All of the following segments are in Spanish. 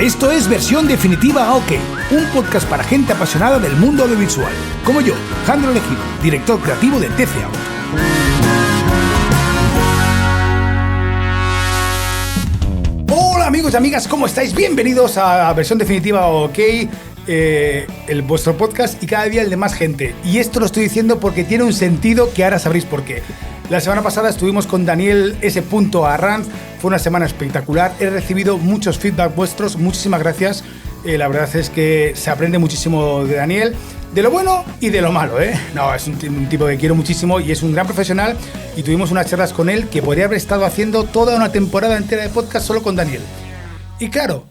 Esto es Versión Definitiva OK, un podcast para gente apasionada del mundo audiovisual, como yo, Jandro Elegido, director creativo de TC Auto. Hola amigos y amigas, ¿cómo estáis? Bienvenidos a Versión Definitiva OK, vuestro podcast y cada día el de más gente. Y esto lo estoy diciendo porque tiene un sentido que ahora sabréis por qué. La semana pasada estuvimos con Daniel S. Arranz, fue una semana espectacular, he recibido muchos feedback vuestros, muchísimas gracias, la verdad es que se aprende muchísimo de Daniel, de lo bueno y de lo malo, ¿eh? No, es un tipo que quiero muchísimo y es un gran profesional y tuvimos unas charlas con él que podría haber estado haciendo toda una temporada entera de podcast solo con Daniel. Y claro,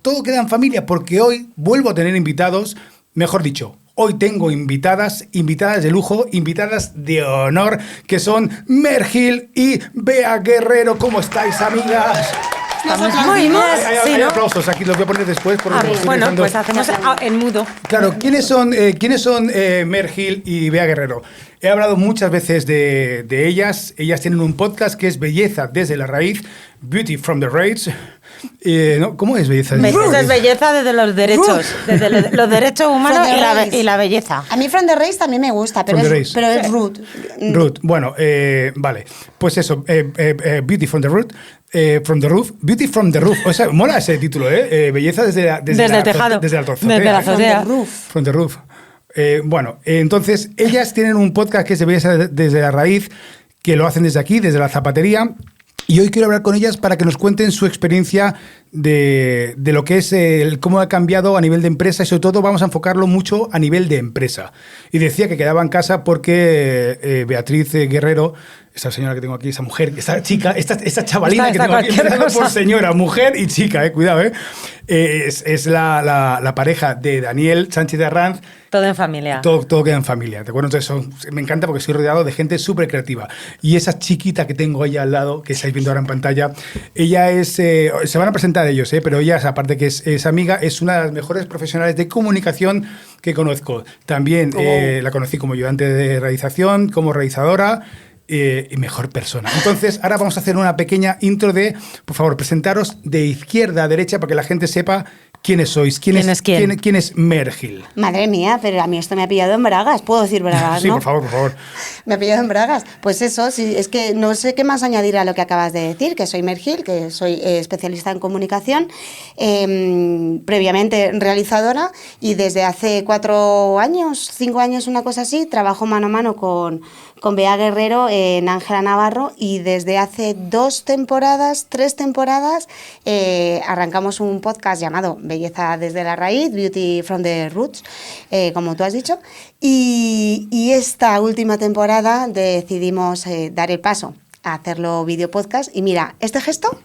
todo queda en familia porque hoy vuelvo a tener invitados, mejor dicho, hoy tengo invitadas de lujo, invitadas de honor, que son Mer Gil y Bea Guerrero. ¿Cómo estáis, amigas? Estamos muy bien. Hay aplausos, aquí los voy a poner después. Bueno, pues hacemos en mudo. Claro, ¿quiénes son Mer Gil y Bea Guerrero? He hablado muchas veces de ellas. Ellas tienen un podcast que es Belleza desde la Raíz, Beauty from the Roots. ¿No? ¿Cómo es belleza? Belleza es belleza desde los derechos, desde los derechos humanos y la belleza. A mí From the Race también me gusta, pero es root. Root, bueno, vale. Pues eso, Beauty from the Root. From the Roof, Beauty from the Roof. O sea, mola ese título, ¿eh? Belleza desde el tejado. Desde la azotea. Desde la azotea. From the Roof. Bueno, entonces, ellas tienen un podcast que es de Belleza desde la Raíz, que lo hacen desde aquí, desde la zapatería. Y hoy quiero hablar con ellas para que nos cuenten su experiencia de lo que es cómo ha cambiado a nivel de empresa y sobre todo vamos a enfocarlo mucho a nivel de empresa. Y decía que quedaba en casa porque Beatriz Guerrero, esta señora que tengo aquí, esa mujer, esta chica, esta chavalina que tengo aquí, por señora, mujer y chica, cuidado, es la pareja de Daniel Sánchez de Arranz. Todo en familia. Todo queda en familia, ¿de acuerdo? Entonces me encanta porque estoy rodeado de gente súper creativa. Y esa chiquita que tengo ahí al lado, que estáis viendo ahora en pantalla, ella es... se van a presentar ellos, pero ella, aparte que es amiga, es una de las mejores profesionales de comunicación que conozco. También la conocí como ayudante de realización, como realizadora y mejor persona. Entonces, ahora vamos a hacer una pequeña intro por favor, presentaros de izquierda a derecha para que la gente sepa quiénes sois. ¿Quién es Mer Gil? Madre mía, pero a mí esto me ha pillado en bragas. ¿Puedo decir bragas, sí, no? por favor. Me ha pillado en bragas. Pues eso, sí, es que no sé qué más añadir a lo que acabas de decir, que soy Mer Gil, que soy especialista en comunicación, previamente realizadora, y desde hace 5 años, una cosa así, trabajo mano a mano con Bea Guerrero en Ángela Navarro y desde hace 3 temporadas, arrancamos un podcast llamado Belleza desde la Raíz, Beauty from the Roots, como tú has dicho, y esta última temporada decidimos dar el paso a hacerlo video podcast y mira, este gesto...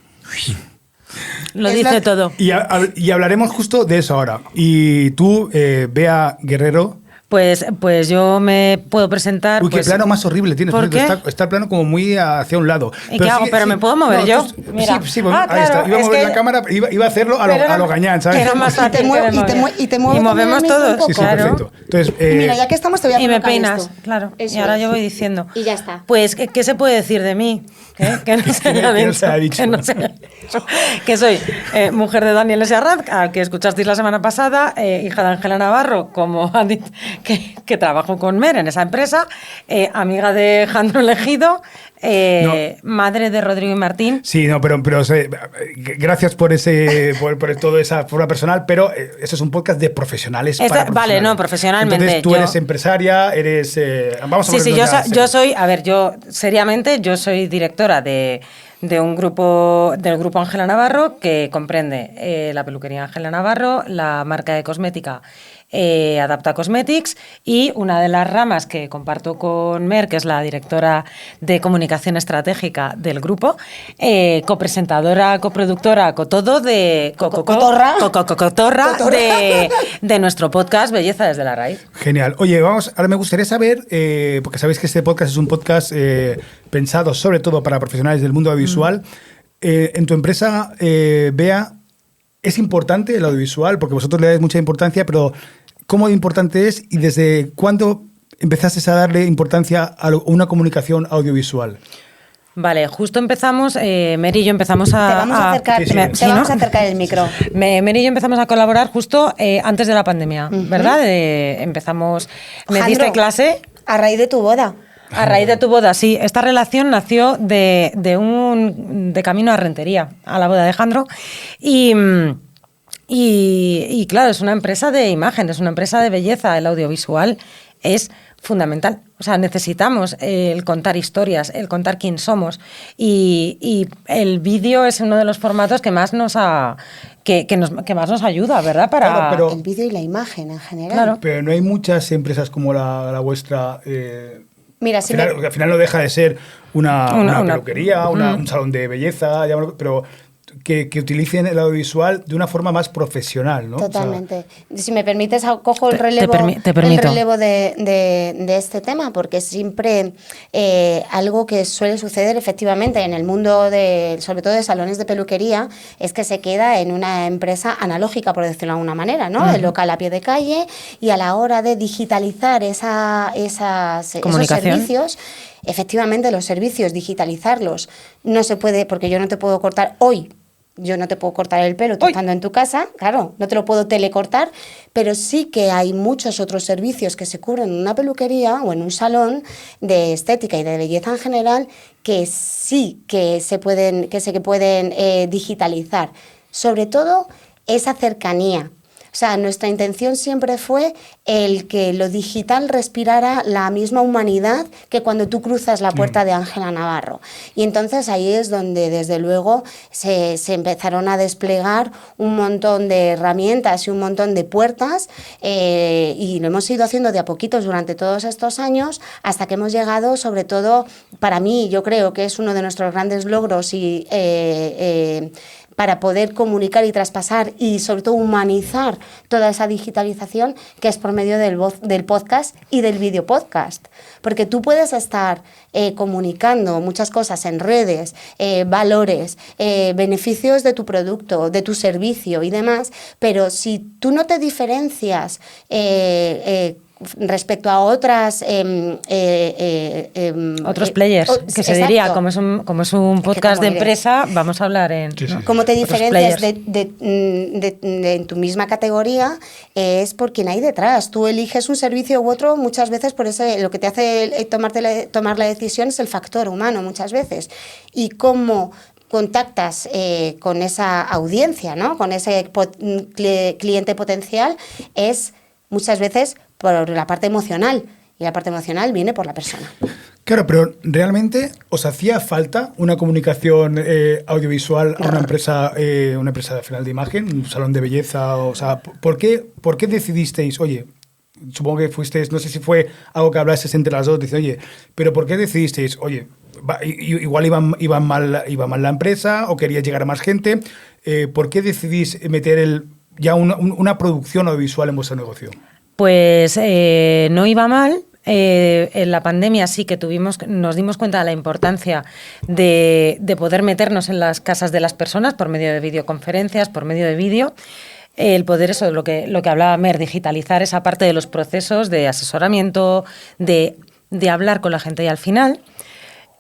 Lo dice todo. Y hablaremos justo de eso ahora. Y tú, Bea Guerrero... Pues yo me puedo presentar... Uy, qué plano más horrible tienes. ¿Por qué? Está el plano como muy hacia un lado. ¿Y qué hago? ¿Pero me puedo mover yo? Mira. Sí, pues, ahí está. Iba a mover la cámara, iba a hacerlo a lo gañán, ¿sabes? Era más fácil y te muevo y movemos todos. Sí, claro. Perfecto. Entonces, mira, ya que estamos te voy a y me colocar peinas, esto. claro. Eso y ahora es. yo voy diciendo. Y ya está. Pues, ¿qué se puede decir de mí? Que no se haya dicho. Que soy mujer de Daniel S. Arranz, al que escuchasteis la semana pasada, hija de Ángela Navarro, como han dicho, que trabajo con Mer en esa empresa, amiga de Jandro Elegido, madre de Rodrigo y Martín. Sí, no, pero gracias por toda esa forma personal, pero eso es un podcast de profesionales. Vale, no, profesionalmente. Entonces tú eres empresaria, eres... vamos a Sí, yo soy, seriamente, yo soy directora del grupo Ángela Navarro, que comprende la peluquería Ángela Navarro, la marca de cosmética Adapta Cosmetics y una de las ramas que comparto con Mer, que es la directora de comunicación estratégica del grupo, copresentadora, coproductora, cotodo de cotorra de nuestro podcast Belleza desde la Raíz. Genial. Oye, ahora me gustaría saber, porque sabéis que este podcast es un podcast pensado sobre todo para profesionales del mundo audiovisual. En tu empresa, Bea, ¿es importante el audiovisual? Porque vosotros le dais mucha importancia, pero ¿cómo importante es y desde cuándo empezaste a darle importancia a una comunicación audiovisual? Vale, justo empezamos, Mer y yo empezamos a... Te vamos a acercar, sí, te ¿sí, vamos no? a acercar el micro. Mer y yo empezamos a colaborar justo antes de la pandemia, ¿verdad? Empezamos... Me Jandro, diste clase... A raíz de tu boda. A raíz de tu boda, sí. Esta relación nació de camino a Rentería, a la boda de Alejandro. Y claro, es una empresa de imagen, es una empresa de belleza. El audiovisual es fundamental. O sea, necesitamos el contar historias, el contar quién somos. Y el vídeo es uno de los formatos que más nos más nos ayuda, ¿verdad? Claro, pero- El vídeo y la imagen en general. Claro. Pero no hay muchas empresas como la vuestra. Mira, Al si final, me- al final no deja de ser una Una- peluquería, un salón de belleza, llámalo, pero que utilicen el audiovisual de una forma más profesional, ¿no? O sea, Totalmente. Si me permites, cojo el Te relevo, permito. de este tema, porque siempre algo que suele suceder efectivamente en el mundo, sobre todo de salones de peluquería, es que se queda en una empresa analógica, por decirlo de alguna manera, ¿no? El local a pie de calle, y a la hora de digitalizar esos Comunicación. servicios, efectivamente los servicios, digitalizarlos, no se puede, porque yo no te puedo cortar hoy. Yo no te puedo cortar el pelo tú Uy. estando en tu casa, claro, no te lo puedo telecortar, pero sí que hay muchos otros servicios que se cubren en una peluquería o en un salón de estética y de belleza en general que sí que se pueden digitalizar. Sobre todo esa cercanía. O sea, nuestra intención siempre fue el que lo digital respirara la misma humanidad que cuando tú cruzas la puerta de Ángela Navarro. Y entonces ahí es donde, desde luego, se empezaron a desplegar un montón de herramientas y un montón de puertas, y lo hemos ido haciendo de a poquitos durante todos estos años, hasta que hemos llegado, sobre todo, para mí, yo creo que es uno de nuestros grandes logros y para poder comunicar y traspasar y sobre todo humanizar toda esa digitalización, que es por medio del podcast y del video podcast. Porque tú puedes estar comunicando muchas cosas en redes, valores, beneficios de tu producto, de tu servicio y demás, pero si tú no te diferencias respecto a otras Otros players, que se diría, como es un podcast como de eres. empresa, vamos a hablar en... Sí, sí. ¿no? Cómo te Otros diferencias players. en tu misma categoría es por quien hay detrás. Tú eliges un servicio u otro muchas veces por eso lo que te hace tomar la decisión es el factor humano muchas veces. Y cómo contactas con esa audiencia, ¿no? Con ese cliente potencial es muchas veces por la parte emocional. Y la parte emocional viene por la persona. Claro, pero ¿realmente os hacía falta una comunicación audiovisual a una empresa al final de imagen, un salón de belleza? O sea, ¿por qué decidisteis, oye, supongo que fuisteis, no sé si fue algo que hablasteis entre las dos, dice, oye, pero ¿por qué decidisteis, oye, igual iba mal la empresa o quería llegar a más gente? ¿Por qué decidís meter ya una producción audiovisual en vuestro negocio? Pues no iba mal. En la pandemia sí que nos dimos cuenta de la importancia de poder meternos en las casas de las personas por medio de videoconferencias, por medio de vídeo. El poder, eso, lo que hablaba Mer, digitalizar esa parte de los procesos de asesoramiento, de hablar con la gente. Y al final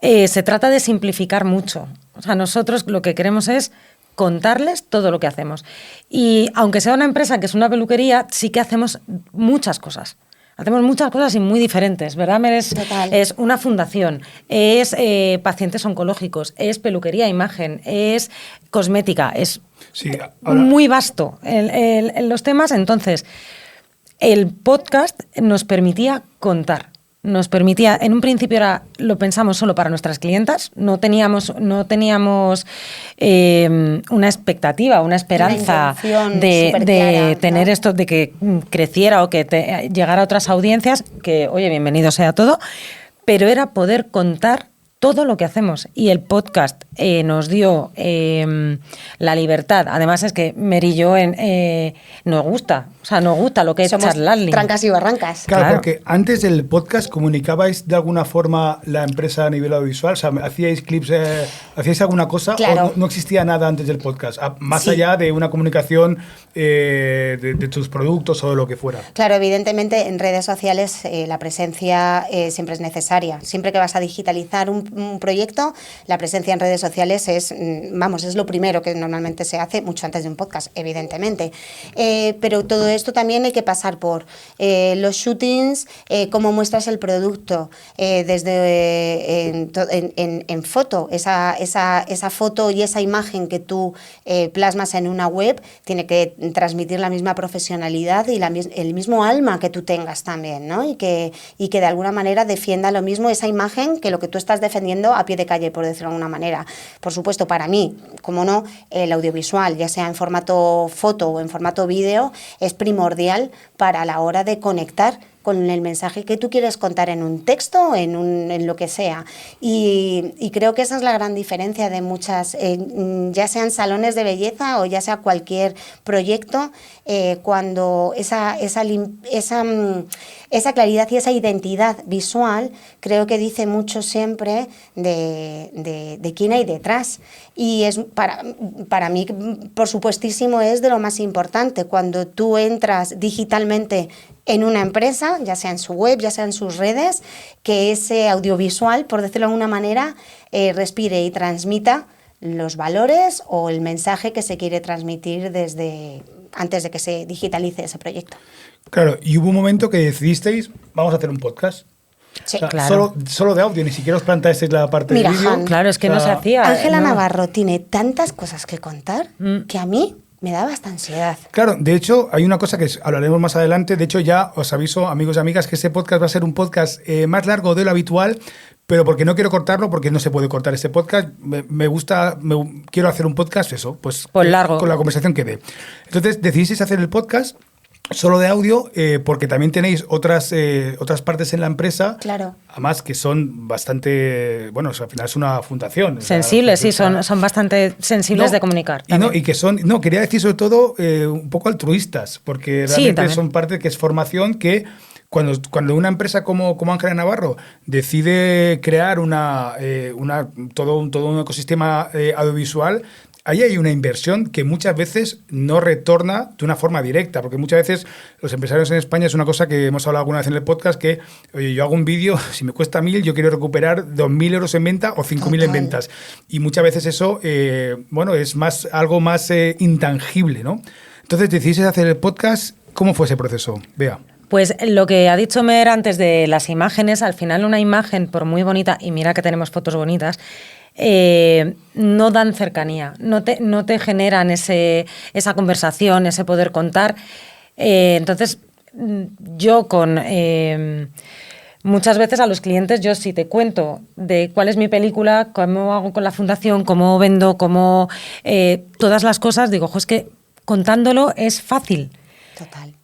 se trata de simplificar mucho. O sea, nosotros lo que queremos es contarles todo lo que hacemos. Y aunque sea una empresa que es una peluquería, sí que hacemos muchas cosas. Hacemos muchas cosas y muy diferentes, ¿verdad? Total. Es una fundación, es pacientes oncológicos, es peluquería, imagen, es cosmética, es Sí, ahora, muy vasto en los temas. Entonces, el podcast nos permitía contar. Nos permitía, en un principio lo pensamos solo para nuestras clientas, no teníamos una expectativa, una esperanza intención de superclara, tener ¿no? esto, de que creciera o que llegara a otras audiencias, que oye, bienvenido sea todo, pero era poder contar todo lo que hacemos. Y el podcast nos dio la libertad. Además es que Mer y yo nos gusta lo que es Somos charlarling. trancas y barrancas. claro, claro. porque antes del podcast comunicabais de alguna forma la empresa a nivel audiovisual, o sea, hacíais clips, hacíais alguna cosa, Claro. o no existía nada antes del podcast, más Sí. allá de una comunicación de tus productos o de lo que fuera. Claro, evidentemente en redes sociales la presencia siempre es necesaria. Siempre que vas a digitalizar un proyecto, la presencia en redes sociales es lo primero que normalmente se hace, mucho antes de un podcast, evidentemente. Pero todo esto también hay que pasar por los shootings, cómo muestras el producto, desde en foto, esa foto y esa imagen que tú plasmas en una web tiene que transmitir la misma profesionalidad y el mismo alma que tú tengas también, ¿no? Y que de alguna manera defienda lo mismo esa imagen que lo que tú estás defendiendo a pie de calle, por decirlo de alguna manera. Por supuesto, para mí, como no, el audiovisual, ya sea en formato foto o en formato vídeo, es primordial para la hora de conectar con el mensaje que tú quieres contar en un texto, en lo que sea. Y creo que esa es la gran diferencia de muchas, ya sean salones de belleza o ya sea cualquier proyecto, cuando esa claridad y esa identidad visual creo que dice mucho siempre de quién hay detrás. Y es para mí, por supuestísimo, es de lo más importante. Cuando tú entras digitalmente en una empresa, ya sea en su web, ya sea en sus redes, que ese audiovisual, por decirlo de alguna manera, respire y transmita los valores o el mensaje que se quiere transmitir desde antes de que se digitalice ese proyecto. Claro, y hubo un momento que decidisteis, vamos a hacer un podcast. Sí, O sea, claro. Solo de audio, ni siquiera os plantasteis la parte de vídeo. Han, claro, es que no se hacía. Ángela no. Navarro tiene tantas cosas que contar que a mí me daba hasta ansiedad. Claro, de hecho, hay una cosa que hablaremos más adelante. De hecho, ya os aviso, amigos y amigas, que este podcast va a ser un podcast más largo de lo habitual, pero porque no quiero cortarlo, porque no se puede cortar este podcast. Quiero hacer un podcast, eso, pues largo. Con la conversación que dé. Entonces, decidisteis hacer el podcast solo de audio, porque también tenéis otras partes en la empresa, Claro. además que son bastante, bueno, al final es una fundación. Sensibles, sí, son bastante sensibles de comunicar. Y que son, quería decir sobre todo un poco altruistas, porque realmente son parte que es formación que cuando una empresa como Ángela Navarro decide crear todo un ecosistema audiovisual, ahí hay una inversión que muchas veces no retorna de una forma directa, porque muchas veces los empresarios en España es una cosa que hemos hablado alguna vez en el podcast, que oye, yo hago un vídeo, si me cuesta 1.000, yo quiero recuperar 2.000 euros en venta o 5.000 en ventas. Y muchas veces eso, es algo más intangible, ¿no? Entonces decidiste hacer el podcast. ¿Cómo fue ese proceso? Bea. Pues lo que ha dicho Mer antes de las imágenes, al final una imagen, por muy bonita, y mira que tenemos fotos bonitas, no dan cercanía, no te generan esa conversación, ese poder contar. Entonces, yo muchas veces a los clientes, yo si te cuento de cuál es mi película, cómo hago con la fundación, cómo vendo, todas las cosas, digo, es que contándolo es fácil. Total.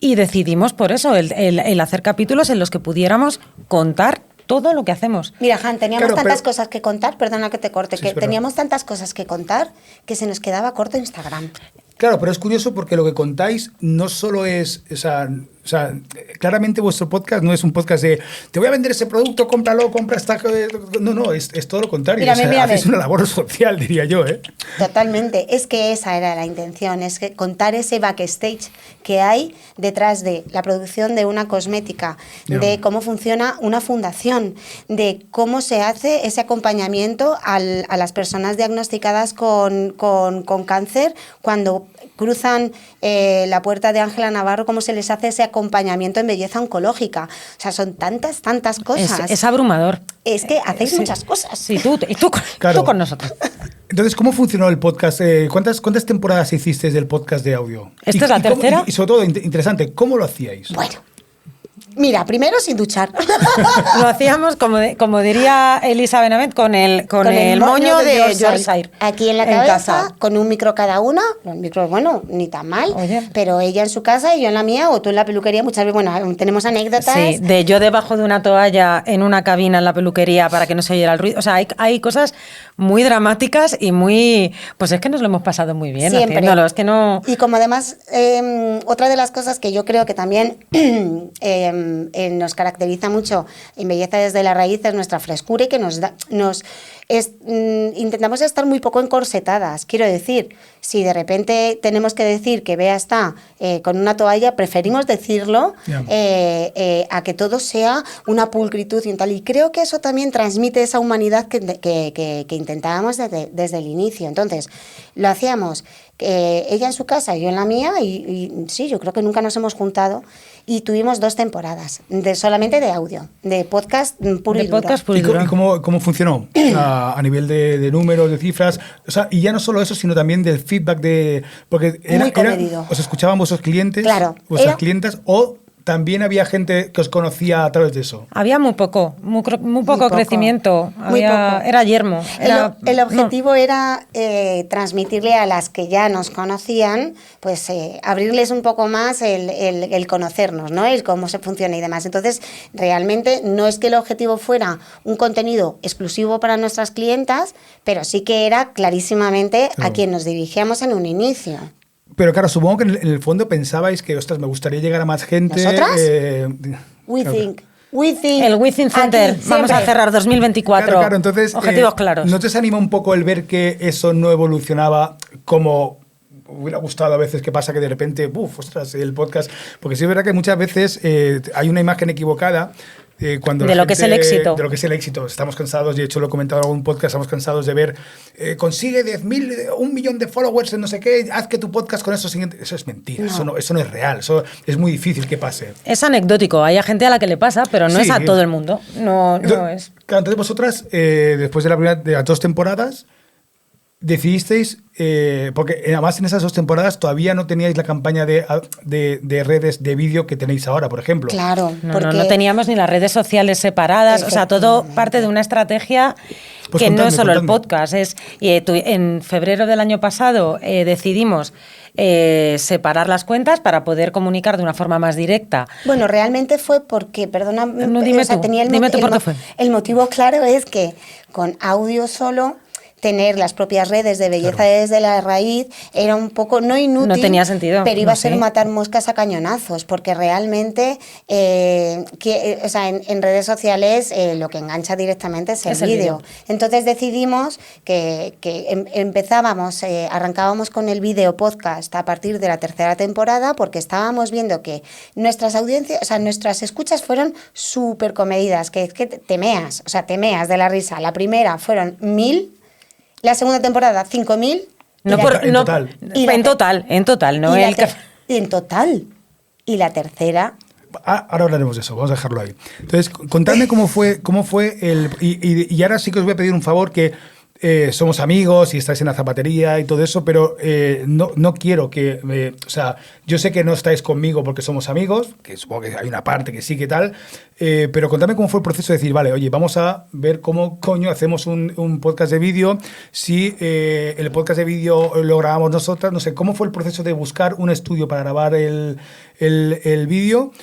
Y decidimos por eso, el hacer capítulos en los que pudiéramos contar todo lo que hacemos. Mira, Han, teníamos tantas cosas que contar, perdona que te corte, sí, teníamos tantas cosas que contar que se nos quedaba corto Instagram. Claro, pero es curioso porque lo que contáis no solo es, o sea, claramente vuestro podcast no es un podcast de te voy a vender ese producto, cómpralo, compra esta... No, es todo lo contrario. Mírame. Hacéis una labor social, diría yo, ¿eh? Totalmente. Es que esa era la intención, es que contar ese backstage que hay detrás de la producción de una cosmética, de cómo funciona una fundación, de cómo se hace ese acompañamiento a las personas diagnosticadas con cáncer cuando cruzan la puerta de Ángela Navarro, cómo se les hace ese acompañamiento en belleza oncológica. O sea, son tantas cosas. Es abrumador. Es que hacéis muchas cosas. Sí, tú con nosotros. Entonces, ¿cómo funcionó el podcast? ¿Cuántas temporadas hicisteis del podcast de audio? ¿Esta es la tercera? Y sobre todo, interesante, ¿cómo lo hacíais? Bueno, mira, primero sin duchar. Lo hacíamos, como diría Elisa Benavent, con el moño de Yorkshire. Aquí en la cabeza, con un micro cada una. Los micros, bueno, ni tan mal. Oye. Pero ella en su casa y yo en la mía, o tú en la peluquería. Muchas veces, bueno, tenemos anécdotas. Sí, de yo debajo de una toalla en una cabina en la peluquería para que no se oyera el ruido. O sea, hay cosas muy dramáticas y muy... Pues es que nos lo hemos pasado muy bien haciéndolo. Es que no... Y como además, otra de las cosas que yo creo que también nos caracteriza mucho en Belleza desde la Raíz es nuestra frescura y que intentamos estar muy poco encorsetadas. Quiero decir, si de repente tenemos que decir que Bea está con una toalla, preferimos decirlo a que todo sea una pulcritud y tal. Y creo que eso también transmite esa humanidad que intentábamos desde el inicio. Entonces, lo hacíamos ella en su casa y yo en la mía y sí, yo creo que nunca nos hemos juntado y tuvimos 2 temporadas solamente de audio, de podcast puro y duro. ¿Y cómo funcionó a nivel de números, de cifras? O sea, y ya no solo eso, sino también del feedback porque os escuchaban vuestros clientes, vuestras clientas, o también había gente que os conocía a través de eso. Había muy poco crecimiento. Era yermo. El objetivo era transmitirle a las que ya nos conocían, pues abrirles un poco más el conocernos, ¿no? El cómo se funciona y demás. Entonces, realmente no es que el objetivo fuera un contenido exclusivo para nuestras clientas, pero sí que era clarísimamente a quien nos dirigíamos en un inicio. Pero claro, supongo que en el fondo pensabais que, ostras, me gustaría llegar a más gente. ¿Nosotras? We think. El We Think Center. Aquí, vamos a cerrar 2024. Claro, entonces, objetivos claros. ¿No te desanima un poco el ver que eso no evolucionaba como hubiera gustado a veces? Que pasa que de repente, ostras, el podcast... Porque sí es verdad que muchas veces hay una imagen equivocada cuando de lo que es el éxito. De lo que es el éxito. Estamos cansados, y de hecho lo he comentado en algún podcast, estamos cansados de ver, consigue 10.000, 1 millón de followers en no sé qué, haz que tu podcast con eso siguiente. Eso es mentira, no. Eso no es real, eso es muy difícil que pase. Es anecdótico, hay gente a la que le pasa, pero no es a todo el mundo. No es. Claro, entonces vosotras, después de las 2 temporadas, decidisteis, porque además en esas 2 temporadas todavía no teníais la campaña de redes de vídeo que tenéis ahora, por ejemplo. Claro, no teníamos ni las redes sociales separadas, o sea, todo parte de una estrategia pues que no es solo el podcast. En febrero del año pasado decidimos separar las cuentas para poder comunicar de una forma más directa. Bueno, realmente fue porque, perdona, dime tú por qué fue. El motivo claro es que con audio solo... tener las propias redes de Belleza desde la Raíz era un poco, no inútil, no tenía sentido, pero iba a ser matar moscas a cañonazos, porque realmente en redes sociales lo que engancha directamente es el vídeo. Entonces decidimos que arrancábamos con el vídeo podcast a partir de la 3ª temporada, porque estábamos viendo que nuestras audiencias, o sea, nuestras escuchas fueron súper comedidas, que te meas de la risa. La primera fueron 1.000, la segunda temporada 5.000. En total, ¿no? En total. Y la tercera... Ahora hablaremos de eso, vamos a dejarlo ahí. Entonces, contadme cómo fue y ahora sí que os voy a pedir un favor, que somos amigos y estáis en la zapatería y todo eso, pero no quiero que... o sea, yo sé que no estáis conmigo porque somos amigos, que supongo que hay una parte que sí que tal, pero contadme cómo fue el proceso de decir, vale, oye, vamos a ver cómo coño hacemos un podcast de vídeo, si el podcast de vídeo lo grabamos nosotras, no sé, cómo fue el proceso de buscar un estudio para grabar el vídeo.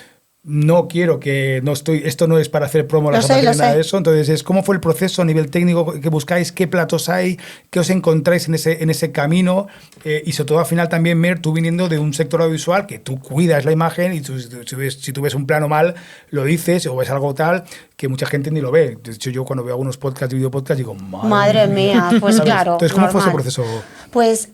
No quiero que... esto no es para hacer promo a la zapatería, nada de eso. Entonces, ¿cómo fue el proceso a nivel técnico que buscáis? ¿Qué platos hay? ¿Qué os encontráis en ese camino? Y sobre todo, al final también, Mer, tú viniendo de un sector audiovisual que tú cuidas la imagen y si tú ves un plano mal, lo dices, o ves algo tal, que mucha gente ni lo ve. De hecho, yo cuando veo algunos podcasts y videopodcasts digo, madre mía, pues ¿sabes? claro. Entonces, ¿cómo fue ese proceso? Pues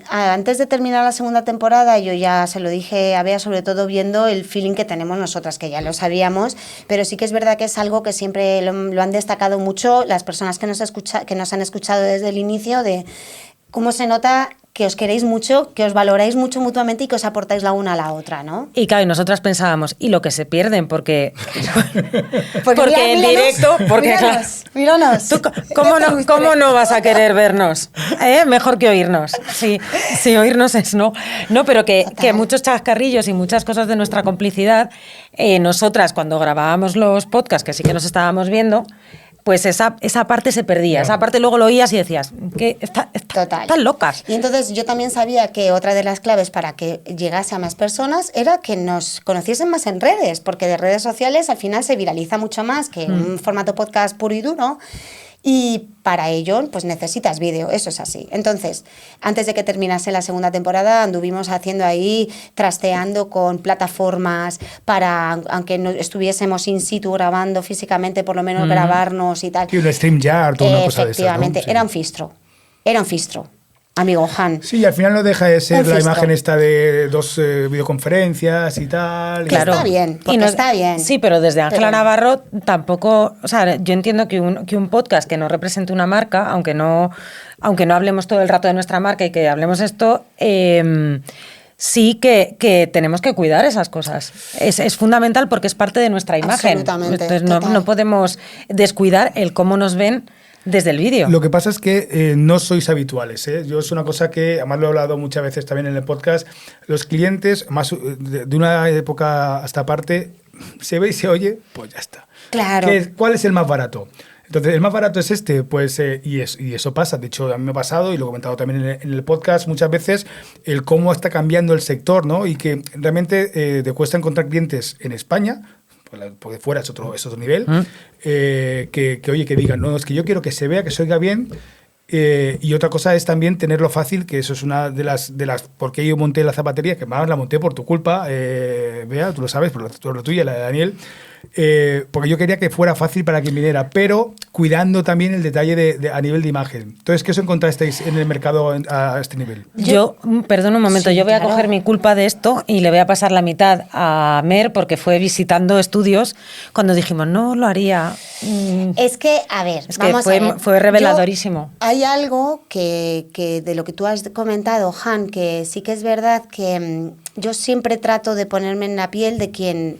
antes de terminar la segunda temporada, yo ya se lo dije a Bea, sobre todo viendo el feeling que tenemos nosotras, que ya lo sabíamos, pero sí que es verdad que es algo que siempre lo han destacado mucho las personas que nos han escuchado desde el inicio, de cómo se nota que os queréis mucho, que os valoráis mucho mutuamente y que os aportáis la una a la otra, ¿no? Y claro, y nosotras pensábamos, y lo que se pierden, porque en directo... Míranos. ¿Tú, ¿cómo no vas a querer vernos? Mejor que oírnos. Sí, oírnos es no. No, pero que muchos chascarrillos y muchas cosas de nuestra complicidad, nosotras cuando grabábamos los podcasts, que sí que nos estábamos viendo... pues esa parte se perdía. Esa parte luego lo oías y decías, que están locas. Y entonces yo también sabía que otra de las claves para que llegase a más personas era que nos conociesen más en redes, porque de redes sociales al final se viraliza mucho más que un formato podcast puro y duro. Y para ello, pues necesitas vídeo, eso es así. Entonces, antes de que terminase la segunda temporada, anduvimos haciendo ahí, trasteando con plataformas para, aunque no estuviésemos in situ grabando físicamente, por lo menos grabarnos y tal. Y un StreamYard o una cosa de esas, ¿no? Efectivamente, Sí. era un fistro, amigo Han. Sí, y al final no deja de ser Un la fistro. imagen esta de dos videoconferencias y tal. Claro. Está bien, porque está bien. Sí, pero desde Ángela Pero- Navarro tampoco, o sea, yo entiendo que un podcast que no represente una marca, aunque no hablemos todo el rato de nuestra marca y que hablemos esto, sí que tenemos que cuidar esas cosas. Es fundamental porque es parte de nuestra imagen. Absolutamente, Entonces total. no podemos descuidar el cómo nos ven desde el vídeo. Lo que pasa es que no sois habituales, ¿eh? Yo es una cosa que, además lo he hablado muchas veces también en el podcast, los clientes, más de una época hasta aparte, se ve y se oye, pues ya está. Claro. ¿Cuál es el más barato? Entonces, el más barato es este, pues, y eso pasa. De hecho, a mí me ha pasado, y lo he comentado también en el podcast muchas veces, el cómo está cambiando el sector, ¿no? Y que realmente te cuesta encontrar clientes en España, porque fuera es otro nivel, oye, que digan, no, es que yo quiero que se vea, que se oiga bien. Y otra cosa es también tenerlo fácil, que eso es una de las porque yo monté la zapatería, que más la monté por tu culpa, Bea, tú lo sabes, por la tuya, la de Daniel, porque yo quería que fuera fácil para quien viniera, pero cuidando también el detalle a nivel de imagen. Entonces, ¿qué os encontrasteis en el mercado a este nivel? Yo, perdón un momento, Sí, yo voy a claro. coger mi culpa de esto y le voy a pasar la mitad a Mer porque fue visitando estudios cuando dijimos, no lo haría. Es que, a ver, Es que vamos a ver. fue reveladorísimo. Hay algo que de lo que tú has comentado, Han, que sí que es verdad que yo siempre trato de ponerme en la piel de quien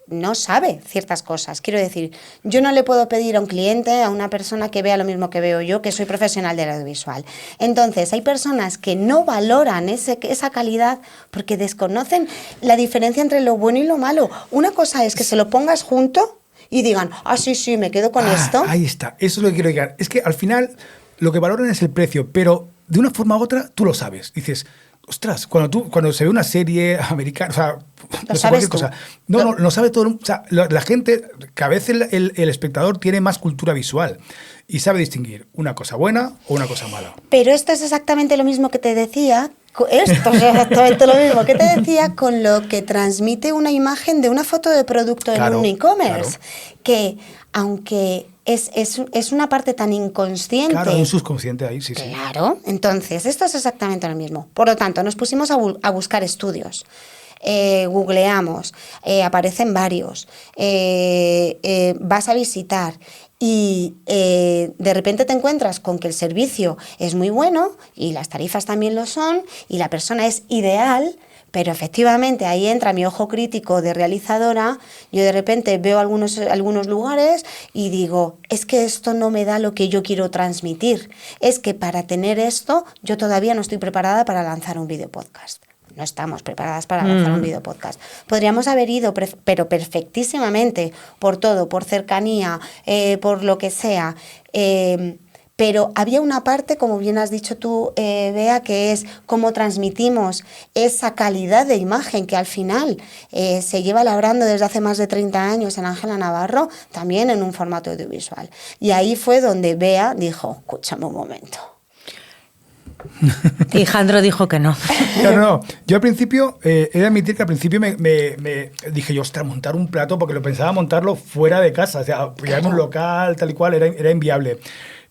no sabe ciertas cosas. Quiero decir, yo no le puedo pedir a un cliente, a una persona que vea lo mismo que veo yo, que soy profesional del audiovisual. Entonces, hay personas que no valoran esa calidad porque desconocen la diferencia entre lo bueno y lo malo. Una cosa es que se lo pongas junto y digan, sí, me quedo con esto. Ahí está, eso es lo que quiero llegar. Es que al final lo que valoran es el precio, pero de una forma u otra tú lo sabes. Dices, ostras, cuando se ve una serie americana, o sea, no sé, sabes cualquier tú. cosa. No, lo sabe todo. O sea, la gente, que a veces el espectador tiene más cultura visual y sabe distinguir una cosa buena o una cosa mala. Pero esto es exactamente lo mismo que te decía. Esto es exactamente lo mismo que te decía con lo que transmite una imagen de una foto de producto Claro, en un e-commerce. claro. Que aunque es una parte tan inconsciente. Claro, un subconsciente ahí, sí. Claro, entonces esto es exactamente lo mismo. Por lo tanto, nos pusimos a buscar estudios. Googleamos, aparecen varios, vas a visitar y de repente te encuentras con que el servicio es muy bueno y las tarifas también lo son y la persona es ideal. Pero efectivamente ahí entra mi ojo crítico de realizadora. Yo de repente veo algunos lugares y digo, es que esto no me da lo que yo quiero transmitir. Es que para tener esto yo todavía no estoy preparada para lanzar un video podcast. No estamos preparadas para lanzar un video podcast. Podríamos haber ido, pero perfectísimamente, por todo, por cercanía, por lo que sea. Pero había una parte, como bien has dicho tú, Bea, que es cómo transmitimos esa calidad de imagen que al final se lleva labrando desde hace más de 30 años en Ángela Navarro, también en un formato audiovisual. Y ahí fue donde Bea dijo, escúchame un momento. Y Jandro dijo que no. No. Yo al principio, he de admitir que al principio me dije yo, ostras, montar un plato, porque lo pensaba montarlo fuera de casa, o sea, pillar un local, tal y cual, era inviable.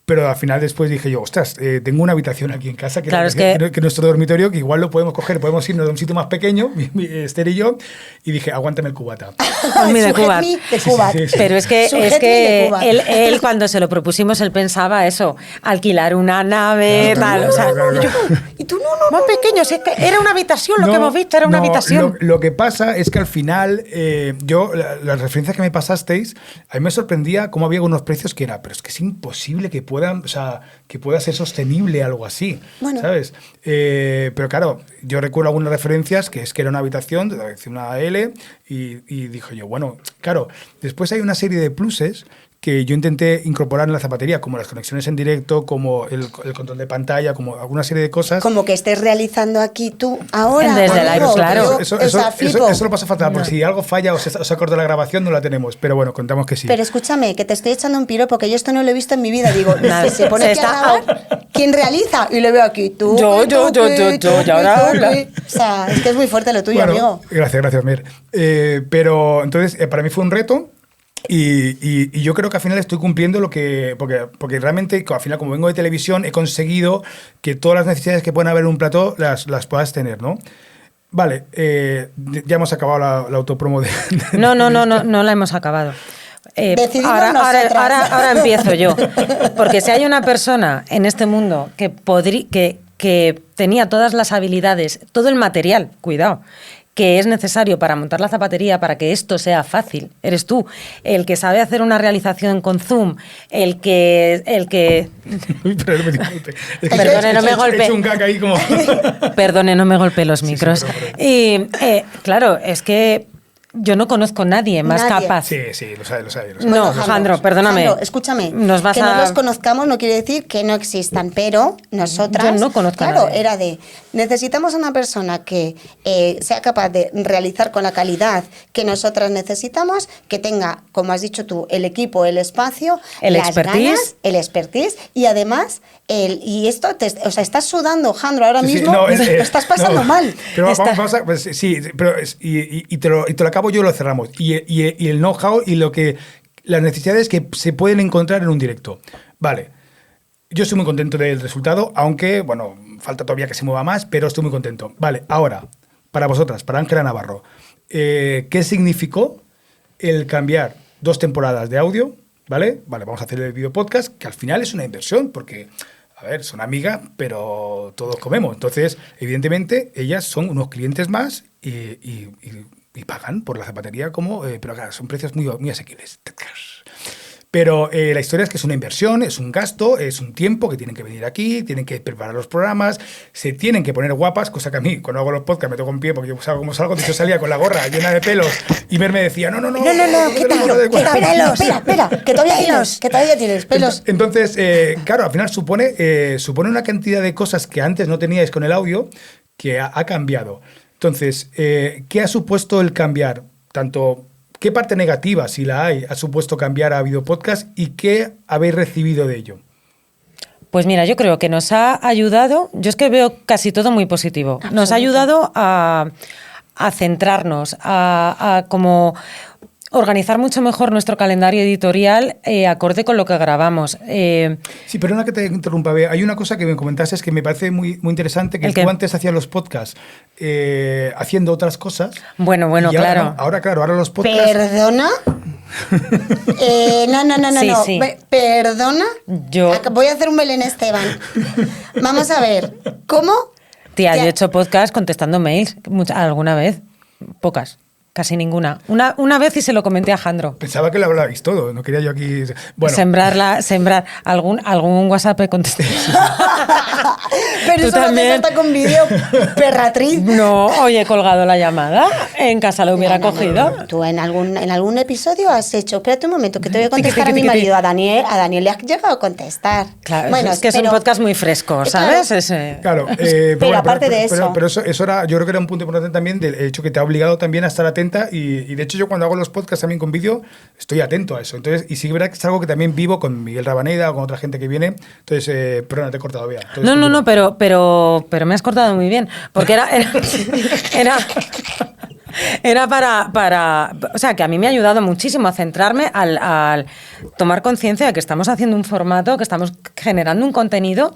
Pero al final después dije yo, ostras, tengo una habitación aquí en casa, Claro, que nuestro dormitorio, que igual lo podemos coger, podemos irnos a un sitio más pequeño, Esther y yo, y dije, aguántame el cubata. Mira, Cuba. Sujet me de Cuba. Sí. Pero es que Sujet me de Cuba. él cuando se lo propusimos, él pensaba eso, alquilar una nave, Claro, tal. O sea, claro. Y tú no. más pequeño, si es que era una habitación, lo que hemos visto era una habitación. Lo que pasa es que al final, las referencias que me pasasteis, a mí me sorprendía cómo había unos precios que era, pero es que es imposible que puedan, o sea, que pueda ser sostenible algo así, Bueno. ¿sabes? Pero claro, yo recuerdo algunas referencias que es que era una habitación, una L, y dije yo, bueno, claro, después hay una serie de pluses que yo intenté incorporar en la zapatería, como las conexiones en directo, como el control de pantalla, como alguna serie de cosas. Como que estés realizando aquí tú ahora. Desde el aire, claro. Eso lo pasa fatal, porque si algo falla o se corta la grabación, no la tenemos. Pero bueno, contamos que sí. Pero escúchame, que te estoy echando un piropo, porque yo esto no lo he visto en mi vida. Digo, Nada, se pone aquí a grabar, ¿quién realiza? Y le veo aquí, tú. Yo, y ahora. O sea, es que es muy fuerte lo tuyo, bueno, amigo. Gracias, Mer. Pero entonces, para mí fue un reto. Y yo creo que al final estoy cumpliendo lo que... Porque realmente, al final, como vengo de televisión, he conseguido que todas las necesidades que pueden haber en un plató las puedas tener, ¿no? Vale, ya hemos acabado la autopromo de... No la hemos acabado. Ahora empiezo yo. Porque si hay una persona en este mundo que tenía todas las habilidades, todo el material, cuidado, que es necesario para montar la zapatería, para que esto sea fácil, eres tú. El que sabe hacer una realización con Zoom, el que... Perdone, no me golpee. Perdone, no me golpee los micros. Y claro, es que yo no conozco a nadie más capaz. Sí, lo sabe. No, Jandro, perdóname. Jandro, escúchame. Que no los conozcamos no quiere decir que no existan, pero nosotras... Yo no conozco a nadie. nadie. Era necesitamos una persona que sea capaz de realizar con la calidad que nosotras necesitamos, que tenga, como has dicho tú, el equipo, el espacio, las ganas, el expertise y además... y esto, estás sudando, Jandro, ahora mismo lo estás pasando mal. Pero vamos a... Pues, sí, pero y te lo acabo yo, lo cerramos. Y el know-how y las necesidades que se pueden encontrar en un directo. Vale. Yo estoy muy contento del resultado, aunque, bueno, falta todavía que se mueva más, pero estoy muy contento. Vale, ahora, para vosotras, para Ángela Navarro, ¿qué significó el cambiar 2 temporadas de audio? Vale, vamos a hacer el video podcast, que al final es una inversión, porque... A ver, son amigas, pero todos comemos. Entonces, evidentemente, ellas son unos clientes más y pagan por la zapatería pero claro, son precios muy asequibles. Pero la historia es que es una inversión, es un gasto, es un tiempo que tienen que venir aquí, tienen que preparar los programas, se tienen que poner guapas, cosa que a mí, cuando hago los podcasts, me toco en pie porque yo salgo como salgo. Yo salía con la gorra llena de pelos y Mer me decía, no, espera, que todavía tienes pelos. Entonces, claro, al final supone una cantidad de cosas que antes no teníais con el audio que ha cambiado. Entonces, ¿qué ha supuesto el cambiar tanto... ¿Qué parte negativa, si la hay, ha supuesto cambiar a videopodcast y qué habéis recibido de ello? Pues mira, yo creo que nos ha ayudado, yo es que veo casi todo muy positivo, nos ha ayudado a centrarnos, a como organizar mucho mejor nuestro calendario editorial acorde con lo que grabamos. Sí, perdona que te interrumpa, Bea. Hay una cosa que me comentaste que me parece muy interesante, que tú antes hacías los podcasts haciendo otras cosas. Bueno, claro. Ahora los podcasts... ¿Perdona? No. Sí. ¿Perdona? Yo... Voy a hacer un Belén Esteban. Vamos a ver, ¿cómo? Tía, yo he hecho podcast contestando mails alguna vez, pocas. Casi ninguna. Una vez y se lo comenté a Jandro. Pensaba que lo hablabais todo, no quería yo aquí... Bueno. Sembrar. Algún WhatsApp he contestado. Pero ¿Tú eso también? no te salta con vídeo, perratriz. No, hoy he colgado la llamada. En casa lo hubiera cogido. No. Tú en algún episodio has hecho... Espérate un momento, que te voy a contestar a mi marido. A Daniel le has llegado a contestar. Claro, bueno, es que es un podcast muy fresco, ¿sabes? Claro, pero aparte de eso... Pero eso era, yo creo que era un punto importante también del hecho que te ha obligado también a estar atenta y de hecho yo cuando hago los podcasts también con vídeo estoy atento a eso. Entonces, y sí que verá que es algo que también vivo con Miguel Rabaneda o con otra gente que viene. Entonces, perdona, te he cortado bien. No, pero me has cortado muy bien. Porque era para... O sea, que a mí me ha ayudado muchísimo a centrarme al tomar conciencia de que estamos haciendo un formato, que estamos generando un contenido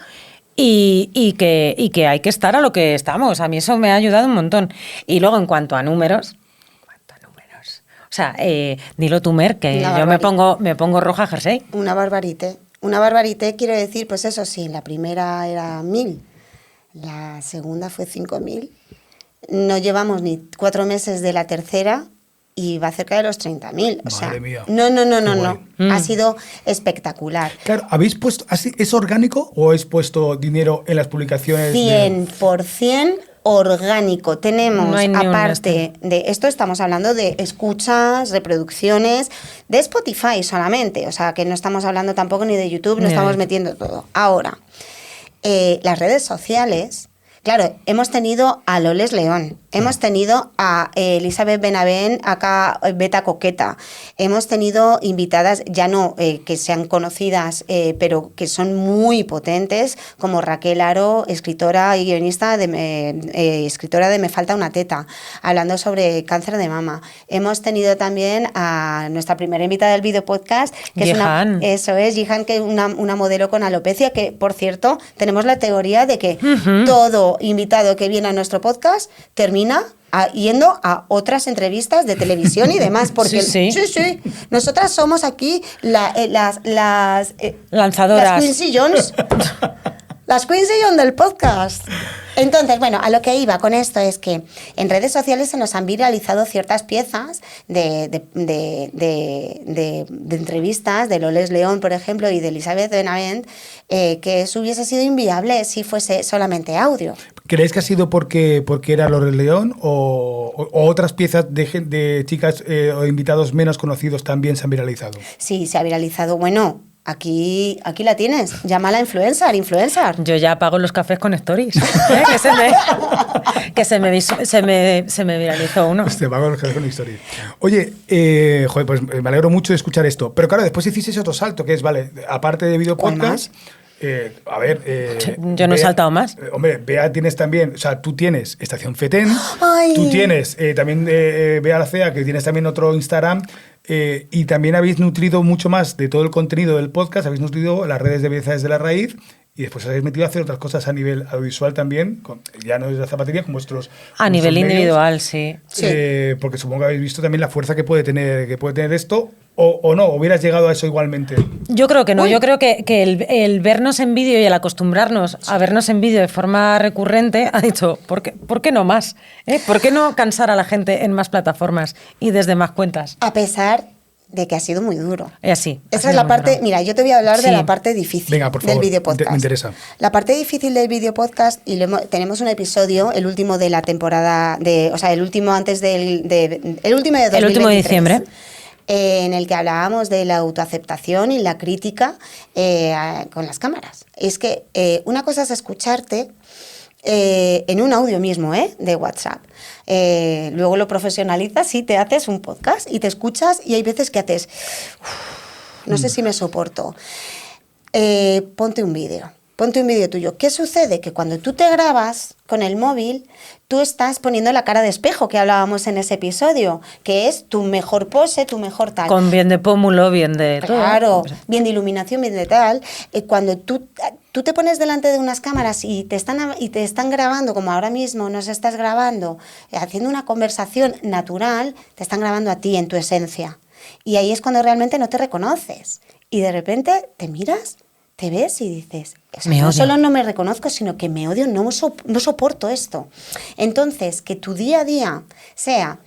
y que hay que estar a lo que estamos. A mí eso me ha ayudado un montón. Y luego, en cuanto a números... O sea, dilo tú, Mer, que yo me pongo roja jersey. Una barbarité, quiero decir, pues eso sí, la primera era 1.000, la segunda fue 5.000. No llevamos ni 4 meses de la tercera y va cerca de los 30.000. O sea, mía. No. Ha sido espectacular. Claro, ¿habéis puesto, es orgánico o habéis puesto dinero en las publicaciones? 100% orgánico. Tenemos, No hay ni un aparte de esto, estamos hablando de escuchas, reproducciones, de Spotify solamente. O sea, que no estamos hablando tampoco ni de YouTube, no estamos metiendo todo. Ahora, las redes sociales... Claro, hemos tenido a Loles León, hemos tenido a Elizabeth Benavent, acá Beta Coqueta, hemos tenido invitadas, ya no que sean conocidas, pero que son muy potentes, como Raquel Aro, escritora y guionista, escritora de Me falta una teta, hablando sobre cáncer de mama. Hemos tenido también a nuestra primera invitada del video podcast, que Jihan. Jihan, que es una modelo con alopecia, que por cierto, tenemos la teoría de que todo invitado que viene a nuestro podcast termina yendo a otras entrevistas de televisión y demás, porque Sí. Nosotras somos aquí las Lanzadoras. las Quincy Jones. Las Quincy Jones del podcast. Entonces, bueno, a lo que iba con esto es que en redes sociales se nos han viralizado ciertas piezas de entrevistas de Loles León, por ejemplo, y de Elizabeth Benavent, que eso hubiese sido inviable si fuese solamente audio. ¿Creéis que ha sido porque era Loles León o otras piezas de chicas o invitados menos conocidos también se han viralizado? Sí, se ha viralizado. Bueno, aquí la tienes. Llámala influencer. Yo ya apago los cafés con stories. Que se me viralizó uno. Te pago los cafés con historia. Oye, joder, pues me alegro mucho de escuchar esto. Pero claro, después hicisteis otro salto, que es, vale, aparte de video ¿Cuál podcast... Yo no he saltado más. Hombre, Bea tienes también, o sea, tú tienes Estación Fetén, Ay. tú tienes también Bea Lacea, que tienes también otro Instagram, y también habéis nutrido mucho más de todo el contenido del podcast, habéis nutrido las redes de Belleza desde la raíz, y después os habéis metido a hacer otras cosas a nivel audiovisual también, ya no desde la zapatería, con vuestros A nivel medios, individual, sí. porque supongo que habéis visto también la fuerza que puede tener esto, o no, hubieras llegado a eso igualmente. Yo creo que no, yo creo que el vernos en vídeo y el acostumbrarnos a vernos en vídeo de forma recurrente ha dicho, ¿por qué no más? ¿Por qué no cansar a la gente en más plataformas y desde más cuentas? A pesar de que ha sido muy duro. Así. Esa es la parte, mira, yo te voy a hablar de Sí. la parte difícil. Venga, por favor, del video podcast. me interesa. La parte difícil del video podcast, y tenemos un episodio, el último de la temporada, el último antes el último de 2023. El último de diciembre. En el que hablábamos de la autoaceptación y la crítica con las cámaras. Es que una cosa es escucharte en un audio mismo, de WhatsApp. Luego lo profesionalizas y te haces un podcast y te escuchas y hay veces que haces, no sé si me soporto. Ponte un vídeo tuyo. ¿Qué sucede? Que cuando tú te grabas con el móvil, tú estás poniendo la cara de espejo que hablábamos en ese episodio, que es tu mejor pose, tu mejor tal. Con bien de pómulo, bien de todo. Claro, bien de iluminación, bien de tal. Cuando tú te pones delante de unas cámaras y te están grabando, como ahora mismo nos estás grabando, haciendo una conversación natural, te están grabando a ti en tu esencia. Y ahí es cuando realmente no te reconoces. Y de repente te miras, te ves y dices, o sea, Me no odio. solo no me reconozco, sino que me odio, no soporto esto. Entonces, que tu día a día sea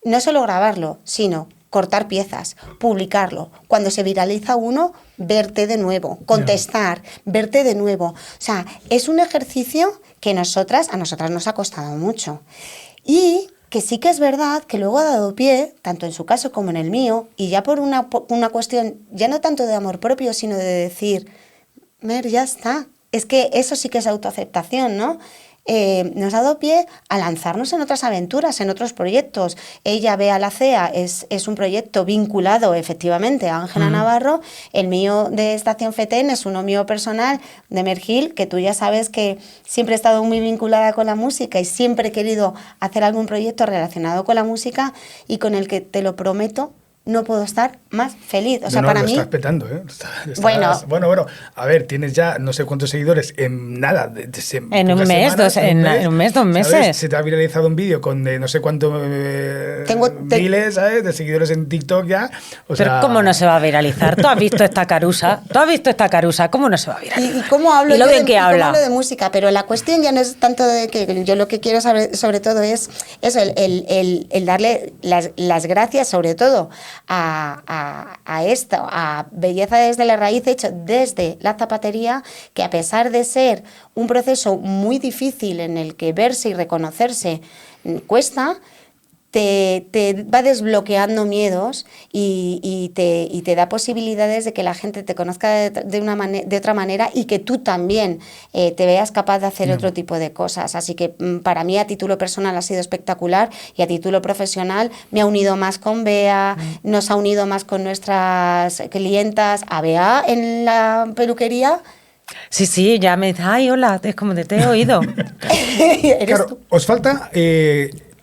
no solo grabarlo, sino cortar piezas, publicarlo. Cuando se viraliza uno, verte de nuevo, contestar, verte de nuevo. O sea, es un ejercicio que a nosotras nos ha costado mucho. Y que sí que es verdad que luego ha dado pie, tanto en su caso como en el mío, y ya por una cuestión, ya no tanto de amor propio, sino de decir, Mer, ya está. Es que eso sí que es autoaceptación, ¿no? Nos ha dado pie a lanzarnos en otras aventuras, en otros proyectos. Ella, Bea Lacea, es un proyecto vinculado efectivamente a Ángela Navarro. El mío de Estación Fetén es uno mío personal de Mergil, que tú ya sabes que siempre he estado muy vinculada con la música y siempre he querido hacer algún proyecto relacionado con la música y con el que, te lo prometo, no puedo estar más feliz. O sea, para lo mí... estás petando, ¿eh? Bueno. Bueno. A ver, tienes ya no sé cuántos seguidores en nada. En un mes, en un mes, 2 meses. ¿Sabes? Se te ha viralizado un vídeo con no sé cuántos miles, ¿sabes? De seguidores en TikTok ya. Pero ¿cómo no se va a viralizar? ¿Tú has visto esta carusa? ¿Cómo no se va a viralizar? ¿Y cómo hablo ¿Y lo yo bien que cómo habla? hablo de música? Pero la cuestión ya no es tanto de que yo lo que quiero saber sobre todo es eso, el darle las gracias sobre todo a esto, a belleza desde la raíz, hecho desde la zapatería, que a pesar de ser un proceso muy difícil en el que verse y reconocerse cuesta, te va desbloqueando miedos y te da posibilidades de que la gente te conozca de otra manera y que tú también te veas capaz de hacer otro tipo de cosas. Así que para mí a título personal ha sido espectacular y a título profesional me ha unido más con Bea, nos ha unido más con nuestras clientas. A Bea en la peluquería. Sí, ya me dice, ay, hola, es como te he oído. Claro, tú. Os falta...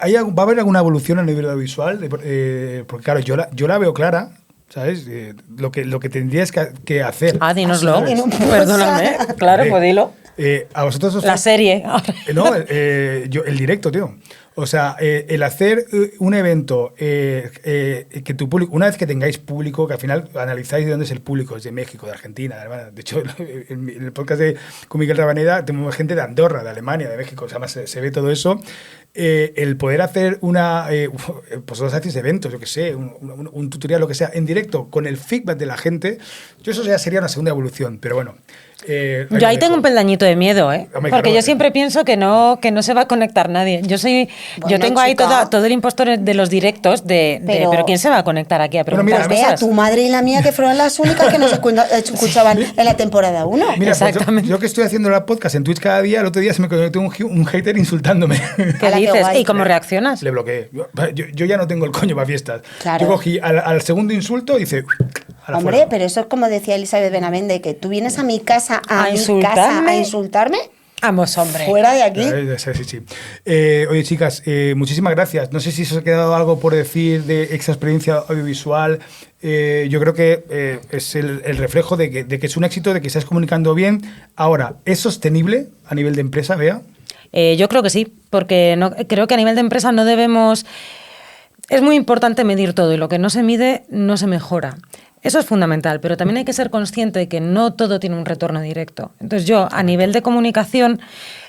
¿va a haber alguna evolución a nivel audiovisual? Porque claro, yo la veo clara, ¿sabes? Lo que tendrías que hacer. Dínoslo. Perdóname. Claro, pues dilo. A vosotros os la serie. No, el directo, tío. O sea, el hacer un evento que tu público, una vez que tengáis público, que al final analizáis de dónde es el público, es de México, de Argentina, de Alemania. De hecho, en el podcast con Miguel Rabaneda tenemos gente de Andorra, de Alemania, de México. O sea, además se ve todo eso. El poder hacer pues vosotros hacéis eventos, yo que sé, un tutorial, lo que sea, en directo, con el feedback de la gente, eso ya sería una segunda evolución, pero bueno. Yo ahí tengo un peldañito de miedo, porque yo siempre pienso que no se va a conectar nadie. Yo tengo ahí todo el impostor de los directos pero ¿quién se va a conectar aquí a preguntar cosas? Vea, tu madre y la mía, que fueron las únicas que nos escuchaban en la temporada 1. Mira, exactamente. Pues yo que estoy haciendo la podcast en Twitch cada día, el otro día se me conectó un hater insultándome. ¿Qué dices? ¿Y cómo reaccionas? Le bloqueé. Yo ya no tengo el coño para fiestas. Claro. Yo cogí al segundo insulto y dice... Hombre, fuera. Pero eso es como decía Elizabeth Benavente, que tú vienes a mi casa a insultarme. Vamos, hombre. Fuera de aquí. Sí. Oye, chicas, muchísimas gracias. No sé si os ha quedado algo por decir de esa experiencia audiovisual. Yo creo que es el reflejo de que es un éxito, de que estás comunicando bien. Ahora, ¿es sostenible a nivel de empresa, Bea? Yo creo que sí, porque creo que a nivel de empresa no debemos... Es muy importante medir todo y lo que no se mide no se mejora. Eso es fundamental, pero también hay que ser consciente de que no todo tiene un retorno directo. Entonces yo, a nivel de comunicación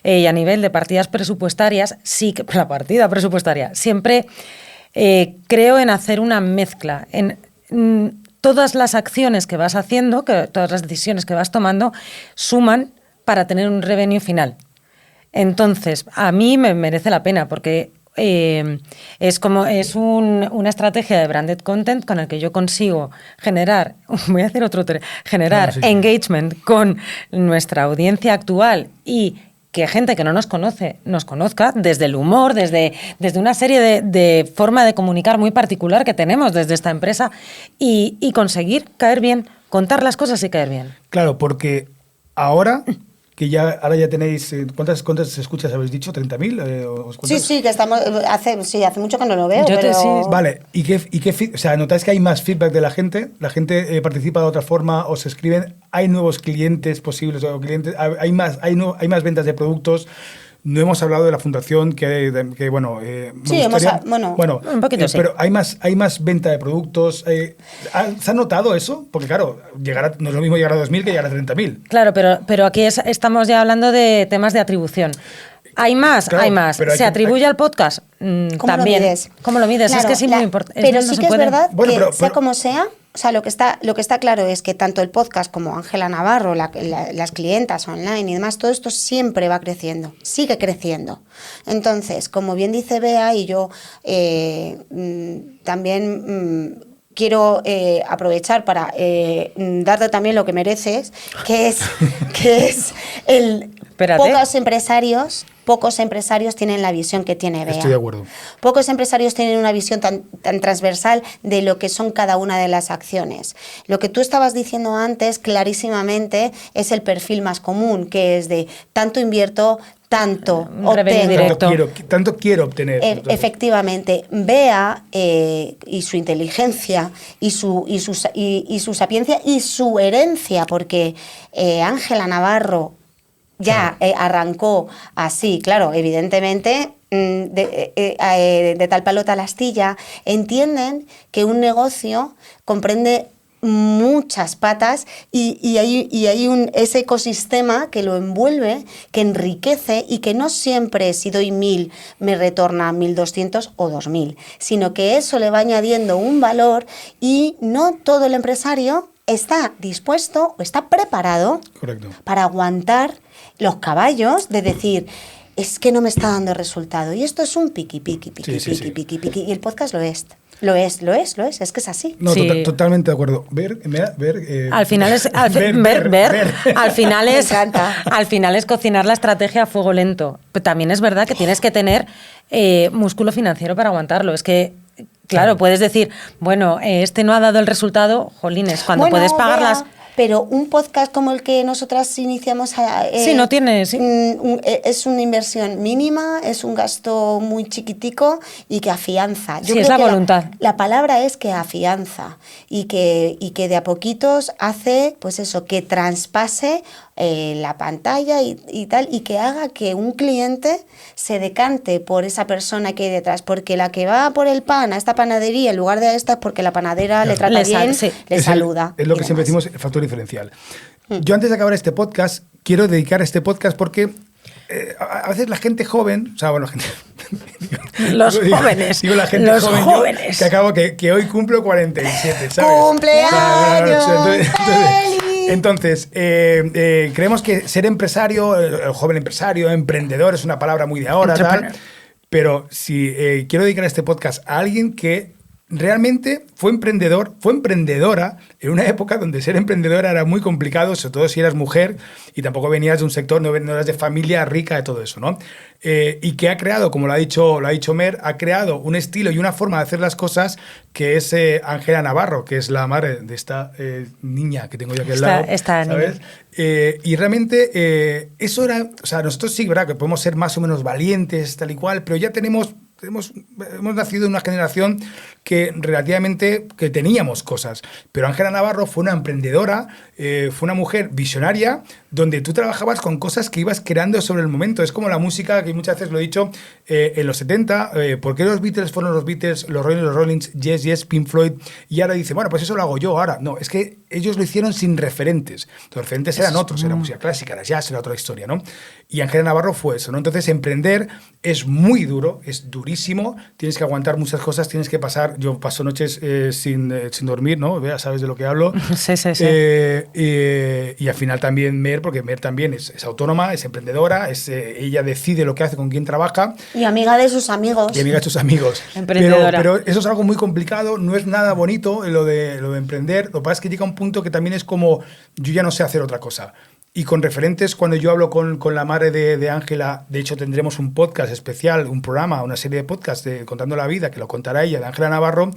y a nivel de partidas presupuestarias, sí que la partida presupuestaria, siempre creo en hacer una mezcla, en todas las acciones que vas haciendo, todas las decisiones que vas tomando, suman para tener un revenue final. Entonces, a mí me merece la pena porque... es una estrategia de branded content con el que yo consigo generar engagement con nuestra audiencia actual y que gente que no nos conoce nos conozca desde el humor, desde una serie de forma de comunicar muy particular que tenemos desde esta empresa y conseguir caer bien, contar las cosas y caer bien. Claro, porque ahora ahora ya tenéis, ¿cuántas escuchas habéis dicho? ¿30.000? Sí, que estamos, hace mucho que no lo veo. Vale, o sea, ¿notáis que hay más feedback de la gente? ¿La gente participa de otra forma o se escriben? ¿Hay nuevos clientes posibles o clientes? ¿Hay más ventas de productos? No hemos hablado de la fundación que bueno... sí, bueno, un poquito sí. Pero hay más venta de productos. ¿Se ha notado eso? Porque claro, no es lo mismo llegar a 2.000 que llegar a 30.000. Claro, pero aquí estamos ya hablando de temas de atribución. ¿Hay más? Claro, hay más. ¿Se atribuye al podcast? También. ¿Cómo lo mides? Claro, es que es muy importante. Pero sí que es verdad que sea como sea... O sea, lo que está claro es que tanto el podcast como Ángela Navarro, las clientas online y demás, todo esto siempre va creciendo, sigue creciendo. Entonces, como bien dice Bea, y yo también quiero aprovechar para darte también lo que mereces, que es el... Espérate. Pocos empresarios tienen la visión que tiene Bea. Estoy de acuerdo. Pocos empresarios tienen una visión tan transversal de lo que son cada una de las acciones. Lo que tú estabas diciendo antes, clarísimamente, es el perfil más común, que es de tanto invierto, tanto obtengo. Tanto quiero obtener. Efectivamente. Bea y su inteligencia y su sapiencia y su herencia, porque Ángela Navarro ya arrancó así, claro, evidentemente, de tal palo tal astilla, entienden que un negocio comprende muchas patas y hay ese ecosistema que lo envuelve, que enriquece y que no siempre si doy 1.000 me retorna 1.200 o 2.000, sino que eso le va añadiendo un valor y no todo el empresario está dispuesto o está preparado para aguantar los caballos de decir... Es que no me está dando resultado. Y esto es un piqui. Y el podcast lo es. Lo es, que es así. No, Sí. totalmente de acuerdo. Al final es al final es cocinar la estrategia a fuego lento. Pero también es verdad que tienes que tener músculo financiero para aguantarlo. Es que claro, puedes decir, bueno, este no ha dado el resultado, jolines, cuando puedes pagar las... Pero un podcast como el que nosotras iniciamos... sí, no tiene... Sí. Es una inversión mínima, es un gasto muy chiquitico y que afianza. Sí, es la voluntad. La palabra es que afianza y que de a poquitos hace, pues eso, que traspase la pantalla y tal, y que haga que un cliente se decante por esa persona que hay detrás, porque la que va por el pan a esta panadería en lugar de a esta es porque la panadera le trata bien, le saluda. Es lo que siempre decimos, el factor diferencial. Yo antes de acabar este podcast, quiero dedicar este podcast porque a veces la gente joven, o sea, bueno, los jóvenes, digo la gente los joven, jóvenes. Que hoy cumplo 47, ¿sabes? ¡Cumpleaños! Entonces, creemos que ser empresario, el joven empresario, emprendedor, es una palabra muy de ahora, tal, pero si quiero dedicar este podcast a alguien que realmente fue emprendedora en una época donde ser emprendedora era muy complicado, sobre todo si eras mujer y tampoco venías de un sector, no eras de familia rica, de todo eso, ¿no? Y que ha creado, como lo ha dicho Mer, ha creado un estilo y una forma de hacer las cosas que es Ángela Navarro, que es la madre de esta niña que tengo yo aquí al lado, ¿sabes? Y realmente eso era, o sea, nosotros sí, ¿verdad? Que podemos ser más o menos valientes, tal y cual, pero ya hemos nacido en una generación que relativamente que teníamos cosas, pero Ángela Navarro fue una emprendedora, fue una mujer visionaria, donde tú trabajabas con cosas que ibas creando sobre el momento. Es como la música, que muchas veces lo he dicho, en los 70, ¿por qué los Beatles fueron los Beatles, los Rollins, Yes, Pink Floyd? Y ahora dice, bueno, pues eso lo hago yo ahora. No, es que ellos lo hicieron sin referentes. Los referentes eran otros, era música clásica, era jazz, era otra historia, ¿no? Y Ángela Navarro fue eso, ¿no? Entonces, emprender es muy duro, es durísimo, tienes que aguantar muchas cosas, tienes que pasar, yo paso noches sin dormir, ¿no? Ya sabes de lo que hablo. Sí. Y al final también Mer, porque Mer también es autónoma, es emprendedora, ella decide lo que hace, con quién trabaja. Y amiga de sus amigos. Y amiga de sus amigos. Emprendedora. Pero eso es algo muy complicado, no es nada bonito lo de emprender. Lo que pasa es que llega un punto que también es como, yo ya no sé hacer otra cosa. Y con referentes, cuando yo hablo con la madre de Ángela, de hecho tendremos un podcast especial, un programa, una serie de podcasts contando la vida, que lo contará ella, de Ángela Navarro.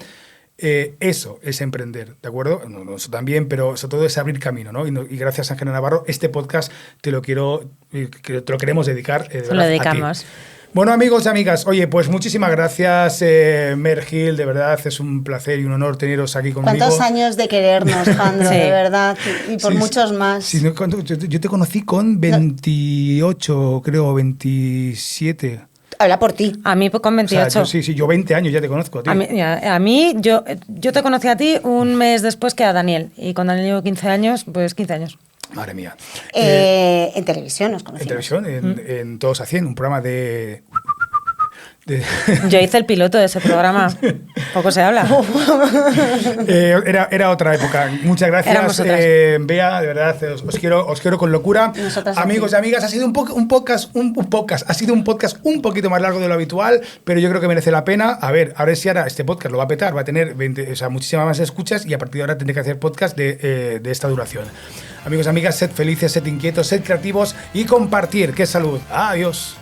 Eso es emprender, ¿de acuerdo? No, eso también, pero sobre todo es abrir camino, ¿no? Y gracias a Ángela Navarro, este podcast te lo queremos dedicar. Se lo dedicamos. A ti. Bueno, amigos y amigas, oye, pues muchísimas gracias, Mer Gil, de verdad, es un placer y un honor teneros aquí conmigo. ¿Cuántos años de querernos, Jandro, de verdad? Y por muchos más. Sí, yo te conocí con 28, creo, 27. Habla por ti. A mí con 28. O sea, yo 20 años ya te conozco a ti. A mí yo te conocí a ti un mes después que a Daniel. Y con Daniel llevo 15 años, pues 15 años. Madre mía. En televisión nos conocimos. En televisión, en Todos a 100, un programa de... Yo hice el piloto de ese programa. Poco se habla. Era otra época. Muchas gracias, Bea, de verdad, os quiero con locura. Amigos y amigas, ha sido un podcast un poquito más largo de lo habitual, pero yo creo que merece la pena. A ver si ahora este podcast lo va a petar, va a tener muchísimas más escuchas y a partir de ahora tendré que hacer podcast de esta duración. Amigos y amigas, sed felices, sed inquietos, sed creativos y compartir. ¡Qué salud! Adiós.